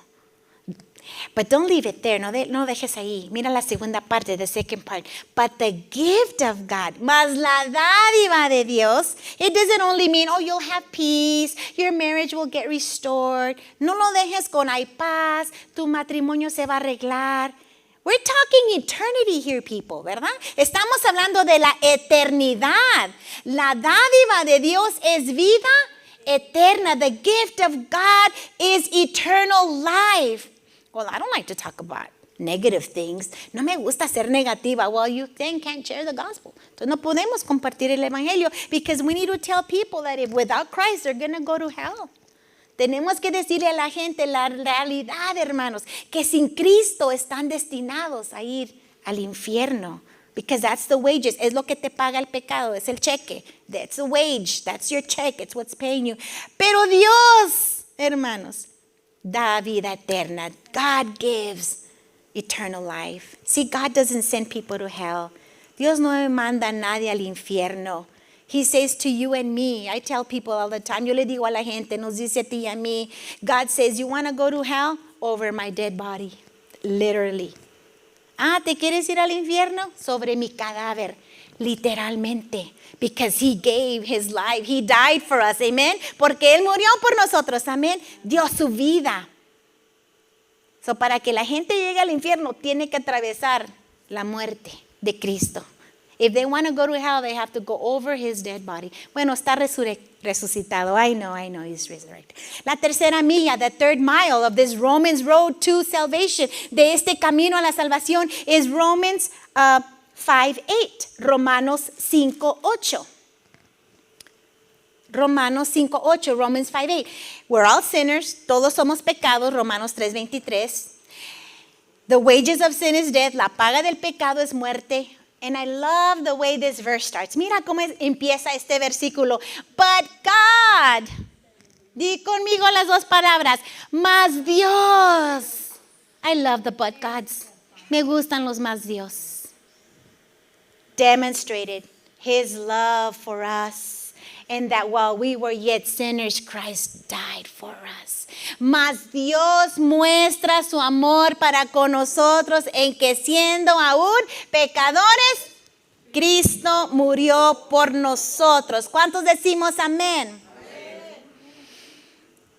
But don't leave it there. No dejes ahí. Mira la segunda parte, the second part. But the gift of God, más la dádiva de Dios, it doesn't only mean, oh, you'll have peace, your marriage will get restored. No lo dejes con hay paz, tu matrimonio se va a arreglar. We're talking eternity here, people, ¿verdad? Estamos hablando de la eternidad. La dádiva de Dios es vida eterna. The gift of God is eternal life. Well, I don't like to talk about negative things. No me gusta ser negativa. Well, you then can't share the gospel. Entonces no podemos compartir el evangelio because we need to tell people that if without Christ, they're going to go to hell. Tenemos que decirle a la gente la realidad, hermanos, que sin Cristo están destinados a ir al infierno. Because that's the wages. Es lo que te paga el pecado. Es el cheque. That's the wage. That's your check. It's what's paying you. Pero Dios, hermanos, da vida eterna. God gives eternal life. See, God doesn't send people to hell. Dios no manda a nadie al infierno. He says to you and me, I tell people all the time, yo le digo a la gente, nos dice a ti y a mí, God says, you want to go to hell? Over my dead body. Literally. Ah, ¿te quieres ir al infierno? Sobre mi cadáver. Literalmente. Because he gave his life. He died for us. Amen. Porque él murió por nosotros. Amén. Dio su vida. So, para que la gente llegue al infierno, tiene que atravesar la muerte de Cristo. If they want to go to hell, they have to go over his dead body. Bueno, está resucitado. I know, he's resurrected. La tercera milla, the third mile of this Romans road to salvation, de este camino a la salvación, is Romans 5:8. Romanos 5:8. Romanos 5:8. Romans 5:8. We're all sinners. Todos somos pecados. Romanos 3:23. The wages of sin is death. La paga del pecado es muerte. And I love the way this verse starts. Mira cómo empieza este versículo. But God. Di conmigo las dos palabras. Mas Dios. I love the but gods. Me gustan los mas Dios. Demonstrated his love for us. And that while we were yet sinners, Christ died for us. Mas Dios muestra su amor para con nosotros en que siendo aún pecadores, Cristo murió por nosotros. ¿Cuántos decimos amén? Amén.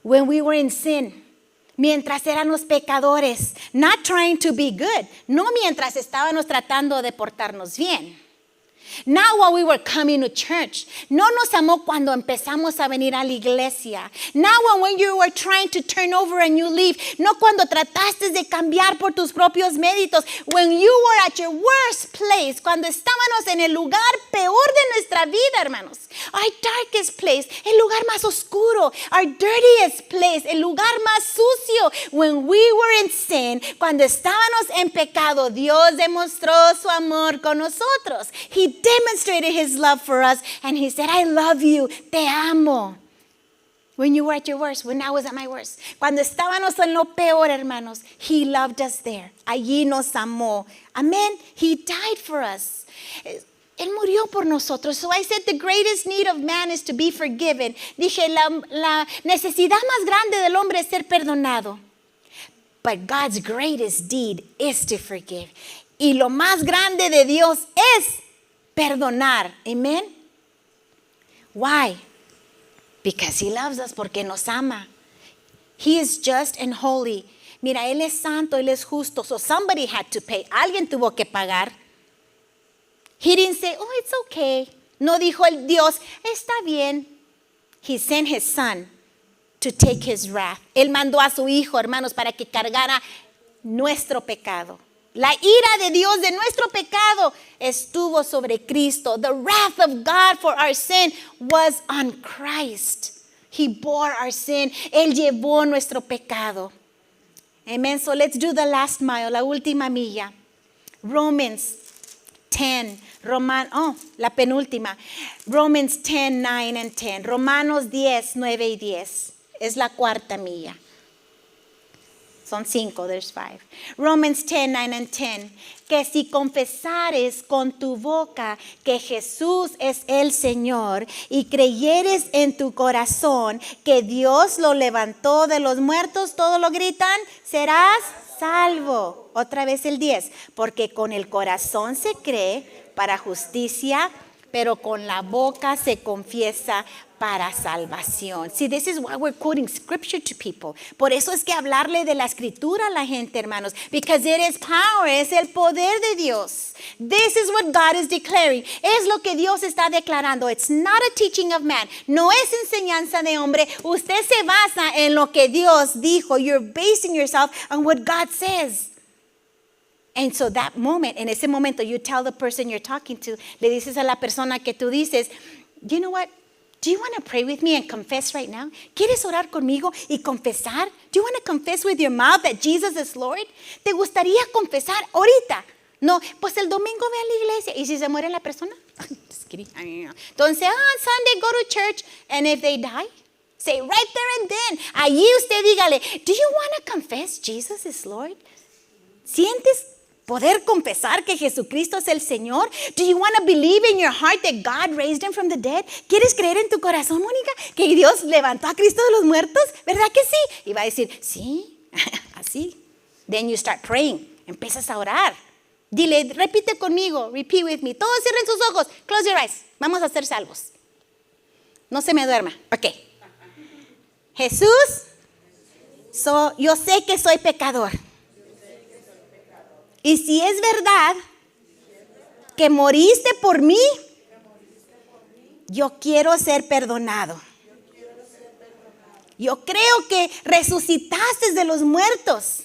When we were in sin, mientras éramos pecadores, not trying to be good, no mientras estábamos tratando de portarnos bien. Not while we were coming to church. No nos amó cuando empezamos a venir a la iglesia. Not when you were trying to turn over a new leaf. No cuando trataste de cambiar por tus propios méritos. When you were at your worst place. Cuando estábamos en el lugar peor de nuestra vida, hermanos. Our darkest place. El lugar más oscuro. Our dirtiest place. El lugar más sucio. When we were in sin. Cuando estábamos en pecado. Dios demostró su amor con nosotros. He demonstrated his love for us and he said, I love you, te amo. When you were at your worst, when I was at my worst. Cuando estábamos en lo peor, hermanos, he loved us there. Allí nos amó. Amen. He died for us. Él murió por nosotros. So I said the greatest need of man is to be forgiven. Dije, la necesidad más grande del hombre es ser perdonado. But God's greatest deed is to forgive. Y lo más grande de Dios es perdonar. Amen. Why? Because He loves us, porque nos ama. He is just and holy. Mira, Él es santo, Él es justo. So somebody had to pay. Alguien tuvo que pagar. He didn't say, oh, it's okay. No dijo el Dios, está bien. He sent His Son to take His wrath. Él mandó a su Hijo, hermanos, para que cargara nuestro pecado. La ira de Dios de nuestro pecado estuvo sobre Cristo. The wrath of God for our sin was on Christ. He bore our sin. Él llevó nuestro pecado. Amen. So let's do the last mile, la última milla. Romans 10. La penúltima. Romans 10, 9 and 10. Romanos 10, 9 y 10. Es la cuarta milla. Son 5, there's 5. Romans 10, 9 and 10. Que si confesares con tu boca que Jesús es el Señor y creyeres en tu corazón que Dios lo levantó de los muertos, todos lo gritan, serás salvo. Otra vez el 10. Porque con el corazón se cree para justicia, pero con la boca se confiesa para salvación. See, this is why we're quoting scripture to people. Por eso es que hablarle de la escritura a la gente, hermanos. Because it is power, es el poder de Dios. This is what God is declaring. Es lo que Dios está declarando. It's not a teaching of man. No es enseñanza de hombre. Usted se basa en lo que Dios dijo. You're basing yourself on what God says. And so that moment, en ese momento, you tell the person you're talking to, le dices a la persona que tú dices, you know what? Do you want to pray with me and confess right now? ¿Quieres orar conmigo y confesar? Do you want to confess with your mouth that Jesus is Lord? ¿Te gustaría confesar ahorita? No, pues el domingo ve a la iglesia. ¿Y si se muere la persona? Just kidding. Entonces, Sunday go to church. And if they die, say right there and then. Allí usted dígale, do you want to confess Jesus is Lord? ¿Sientes poder confesar que Jesucristo es el Señor? Do you want to believe in your heart that God raised Him from the dead? ¿Quieres creer en tu corazón, Mónica, que Dios levantó a Cristo de los muertos? ¿Verdad que sí? Y va a decir, sí, así. Then you start praying. Empiezas a orar. Dile, repite conmigo, repeat with me. Todos cierren sus ojos. Close your eyes. Vamos a ser salvos. No se me duerma. Ok. Jesús, yo sé que soy pecador. Y si es verdad que moriste por mí, yo quiero ser perdonado. Yo creo que resucitaste de los muertos.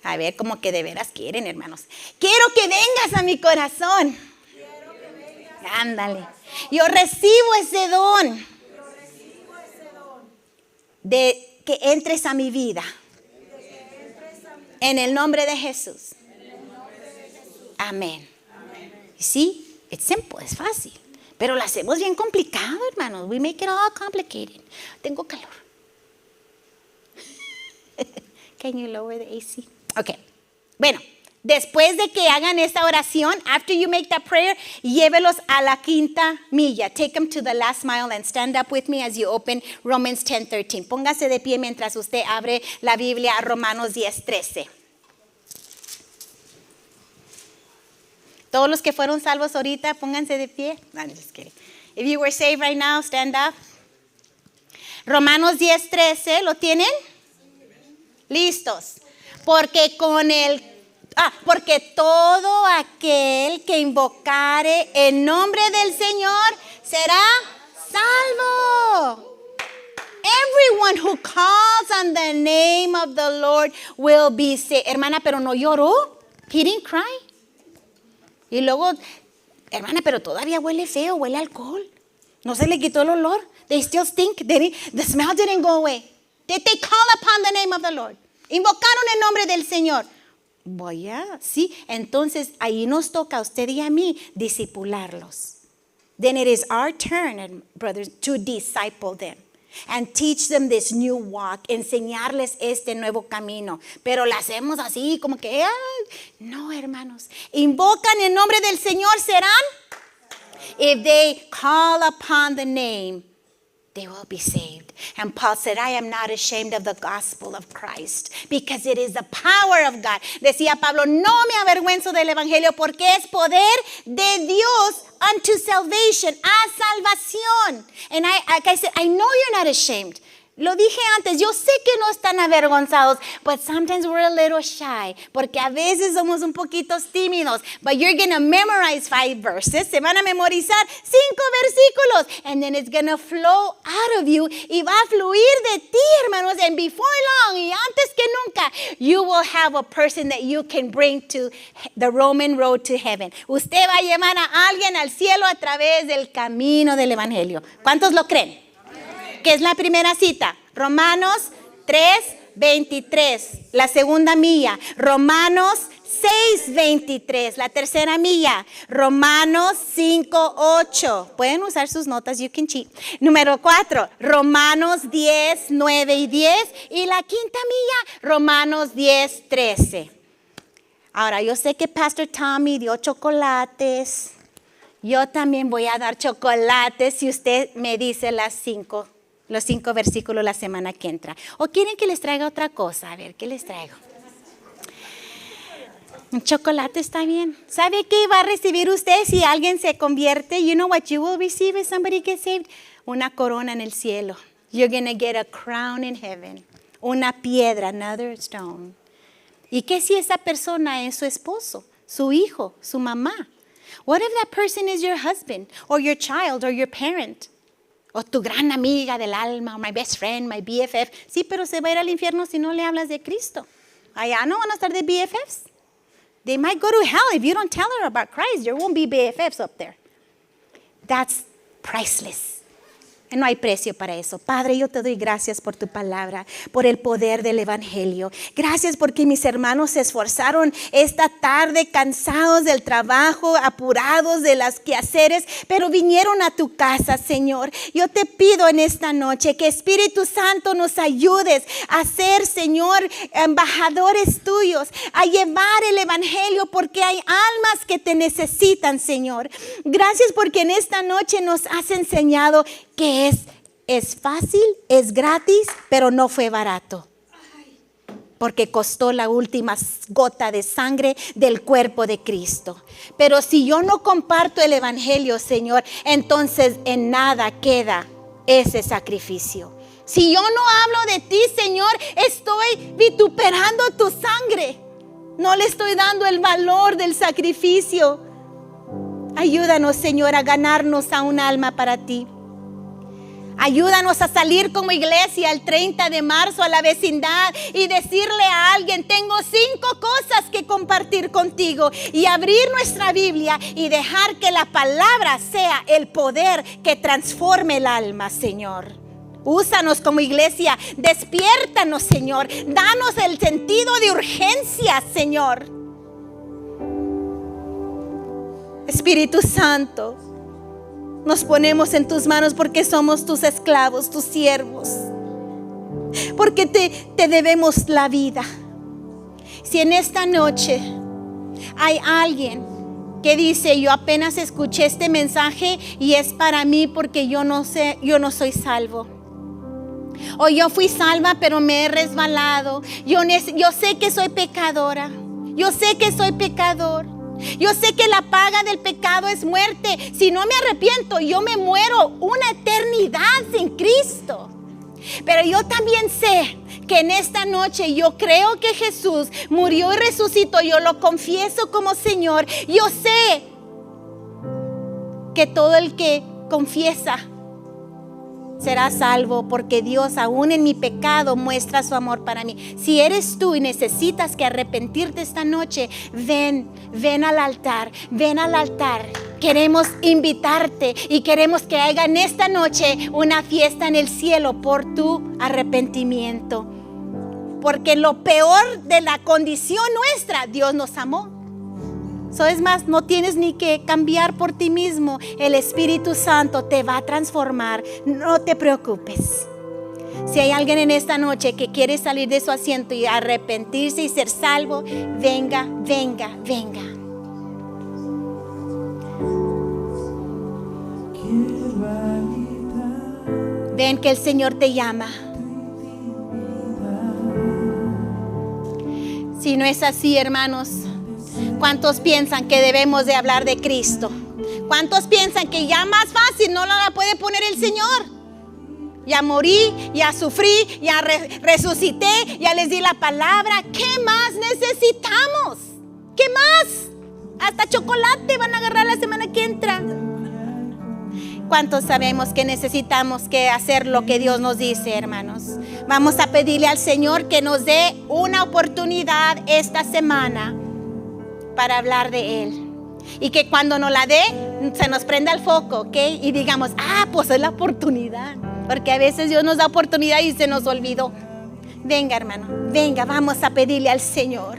A ver, como que de veras quieren, hermanos. Quiero que vengas a mi corazón. Ándale. Yo recibo ese don de que entres a mi vida. En el nombre de Jesús. Amén. Sí, it's simple, es fácil. Pero lo hacemos bien complicado, hermanos. We make it all complicated. Tengo calor. Can you lower the AC? Okay. Bueno, después de que hagan esta oración, after you make that prayer, llévelos a la quinta milla. Take them to the last mile and stand up with me as you open Romans 10:13. Póngase de pie mientras usted abre la Biblia a Romanos 10:13. Todos los que fueron salvos ahorita, pónganse de pie. No, I'm just kidding. If you were saved right now, stand up. Romanos 10:13, ¿lo tienen? Listos. Porque todo aquel que invocare el nombre del Señor será salvo. Everyone who calls on the name of the Lord will be saved. Hermana, pero no lloró. He didn't cry. Y luego, hermana, pero todavía huele feo, huele a alcohol. No se le quitó el olor. They still stink. The smell didn't go away. Did they call upon the name of the Lord? Invocaron el nombre del Señor. Sí. Entonces, ahí nos toca a usted y a mí discipularlos. Then it is our turn, brothers, to disciple them. and teach them this new walk. Enseñarles este nuevo camino. Pero lo hacemos así como que, no, hermanos. Invocan el nombre del Señor, serán. If they call upon the name, they will be saved. And Paul said, I am not ashamed of the gospel of Christ, because it is the power of God. Decía Pablo, no me avergüenzo del evangelio, porque es poder de Dios unto salvation, a salvación. And like I said, I know you're not ashamed. Lo dije antes, yo sé que no están avergonzados, but sometimes we're a little shy, porque a veces somos un poquito tímidos. But you're going to memorize 5 verses, se van a memorizar 5 versículos, and then it's going to flow out of you, y va a fluir de ti, hermanos, and before long, y antes que nunca, you will have a person that you can bring to the Roman road to heaven. Usted va a llevar a alguien al cielo a través del camino del evangelio. ¿Cuántos lo creen? ¿Qué es la primera cita? Romanos 3:23. La segunda milla. Romanos 6:23. La tercera milla. Romanos 5:8. Pueden usar sus notas, you can cheat. Número 4. Romanos 10:9 y 10. Y la quinta milla. Romanos 10:13. Ahora, yo sé que Pastor Tommy dio chocolates. Yo también voy a dar chocolates si usted me dice los 5 versículos la semana que entra. ¿O quieren que les traiga otra cosa? A ver, ¿qué les traigo? Un chocolate está bien. ¿Sabe qué va a recibir usted si alguien se convierte? You know what you will receive if somebody gets saved? Una corona en el cielo. You're going to get a crown in heaven. Una piedra, another stone. ¿Y qué si esa persona es su esposo, su hijo, su mamá? What if that person is your husband or your child or your parent? O tu gran amiga del alma, o my best friend, my BFF. Sí, pero se va a ir al infierno si no le hablas de Cristo. Allá no van a estar de BFFs. They might go to hell if you don't tell her about Christ. There won't be BFFs up there. That's priceless. No hay precio para eso. Padre, yo te doy gracias por tu palabra, por el poder del evangelio. Gracias porque mis hermanos se esforzaron esta tarde, cansados del trabajo, apurados de las quehaceres, pero vinieron a tu casa, Señor. Yo te pido en esta noche que Espíritu Santo nos ayudes a ser, Señor, embajadores tuyos, a llevar el evangelio, porque hay almas que te necesitan, Señor. Gracias porque en esta noche nos has enseñado que es fácil, es gratis, pero no fue barato. Porque costó la última gota de sangre del cuerpo de Cristo. Pero si yo no comparto el evangelio, Señor, entonces en nada queda ese sacrificio. Si yo no hablo de ti, Señor, estoy vituperando tu sangre. No le estoy dando el valor del sacrificio. Ayúdanos, Señor, a ganarnos a un alma para ti. Ayúdanos a salir como iglesia el 30 de marzo a la vecindad y decirle a alguien, tengo 5 cosas que compartir contigo, y abrir nuestra Biblia y dejar que la palabra sea el poder que transforme el alma, Señor. Úsanos como iglesia, despiértanos, Señor, danos el sentido de urgencia, Señor. Espíritu Santo, nos ponemos en tus manos porque somos tus esclavos, tus siervos. Porque te debemos la vida. Si en esta noche hay alguien que dice, yo apenas escuché este mensaje y es para mí porque yo no soy salvo. O yo fui salva pero me he resbalado. Yo sé que soy pecadora. Yo sé que soy pecador. Yo sé que la paga del pecado es muerte. Si no me arrepiento, yo me muero una eternidad sin Cristo. Pero yo también sé que en esta noche yo creo que Jesús murió y resucitó. Yo lo confieso como Señor. Yo sé que todo el que confiesa será salvo, porque Dios aún en mi pecado muestra su amor para mí. Si eres tú y necesitas que arrepentirte esta noche, ven al altar, ven al altar. Queremos invitarte y queremos que haya en esta noche una fiesta en el cielo por tu arrepentimiento. Porque lo peor de la condición nuestra, Dios nos amó. Es más, no tienes ni que cambiar por ti mismo. El Espíritu Santo te va a transformar. No te preocupes. Si hay alguien en esta noche que quiere salir de su asiento y arrepentirse y ser salvo, venga, venga, venga. Ven que el Señor te llama. Si no es así, hermanos, ¿cuántos piensan que debemos de hablar de Cristo? ¿Cuántos piensan que ya más fácil no la puede poner el Señor? Ya morí, ya sufrí, ya resucité, ya les di la palabra. ¿Qué más necesitamos? ¿Qué más? Hasta chocolate van a agarrar la semana que entra. ¿Cuántos sabemos que necesitamos que hacer lo que Dios nos dice, hermanos? Vamos a pedirle al Señor que nos dé una oportunidad esta semana para hablar de Él. Y que cuando nos la dé, se nos prenda el foco, ¿ok? Y digamos, pues es la oportunidad. Porque a veces Dios nos da oportunidad y se nos olvidó. Venga, hermano, venga, vamos a pedirle al Señor.